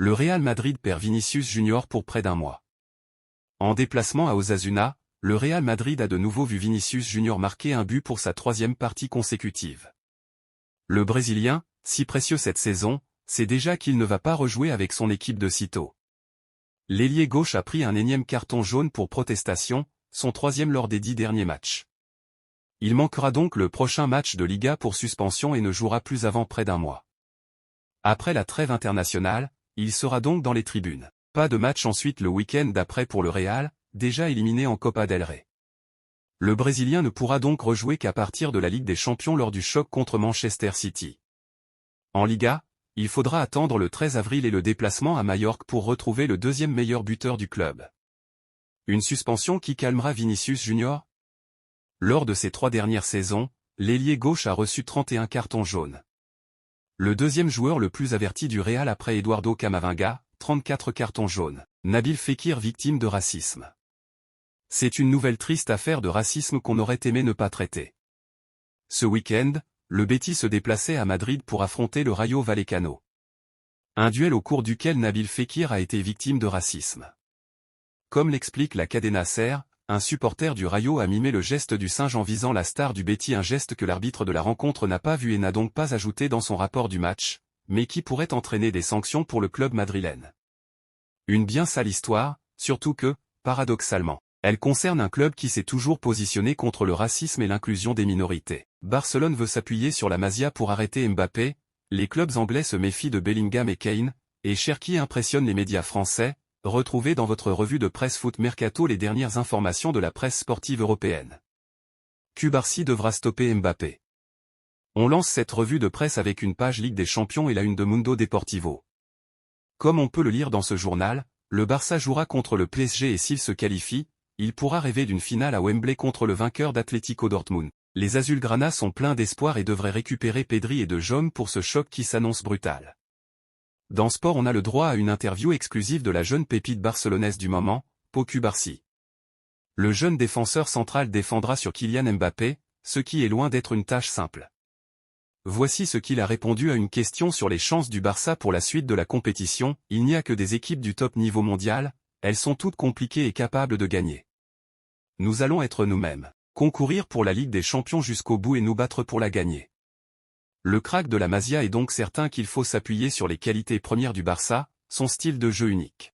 Le Real Madrid perd Vinicius Junior pour près d'un mois. En déplacement à Osasuna, le Real Madrid a de nouveau vu Vinicius Junior marquer un but pour sa troisième partie consécutive. Le Brésilien, si précieux cette saison, sait déjà qu'il ne va pas rejouer avec son équipe de sitôt. L'ailier gauche a pris un énième carton jaune pour protestation, son troisième lors des 10 derniers matchs. Il manquera donc le prochain match de Liga pour suspension et ne jouera plus avant près d'un mois. Après la trêve internationale, il sera donc dans les tribunes. Pas de match ensuite le week-end d'après pour le Real, déjà éliminé en Copa del Rey. Le Brésilien ne pourra donc rejouer qu'à partir de la Ligue des Champions lors du choc contre Manchester City. En Liga, il faudra attendre le 13 avril et le déplacement à Majorque pour retrouver le deuxième meilleur buteur du club. Une suspension qui calmera Vinicius Junior? Lors de ces 3 dernières saisons, l'ailier gauche a reçu 31 cartons jaunes. Le deuxième joueur le plus averti du Real après Eduardo Camavinga, 34 cartons jaunes. Nabil Fekir victime de racisme. C'est une nouvelle triste affaire de racisme qu'on aurait aimé ne pas traiter. Ce week-end, le Betis se déplaçait à Madrid pour affronter le Rayo Vallecano. Un duel au cours duquel Nabil Fekir a été victime de racisme. Comme l'explique la Cadena Ser, un supporter du Rayo a mimé le geste du singe en visant la star du Betis, un geste que l'arbitre de la rencontre n'a pas vu et n'a donc pas ajouté dans son rapport du match, mais qui pourrait entraîner des sanctions pour le club madrilène. Une bien sale histoire, surtout que, paradoxalement, elle concerne un club qui s'est toujours positionné contre le racisme et l'inclusion des minorités. Barcelone veut s'appuyer sur la Masia pour arrêter Mbappé, les clubs anglais se méfient de Bellingham et Kane, et Cherki impressionne les médias français. Retrouvez dans votre revue de presse Foot Mercato les dernières informations de la presse sportive européenne. Cubarsí devra stopper Mbappé. On lance cette revue de presse avec une page Ligue des Champions et la une de Mundo Deportivo. Comme on peut le lire dans ce journal, le Barça jouera contre le PSG et s'il se qualifie, il pourra rêver d'une finale à Wembley contre le vainqueur d'Atlético Dortmund. Les Azulgrana sont pleins d'espoir et devraient récupérer Pedri et De Jong pour ce choc qui s'annonce brutal. Dans Sport, on a le droit à une interview exclusive de la jeune pépite barcelonaise du moment, Pau Cubarsí. Le jeune défenseur central défendra sur Kylian Mbappé, ce qui est loin d'être une tâche simple. Voici ce qu'il a répondu à une question sur les chances du Barça pour la suite de la compétition. Il n'y a que des équipes du top niveau mondial, elles sont toutes compliquées et capables de gagner. Nous allons être nous-mêmes, concourir pour la Ligue des Champions jusqu'au bout et nous battre pour la gagner. Le crack de la Masia est donc certain qu'il faut s'appuyer sur les qualités premières du Barça, son style de jeu unique.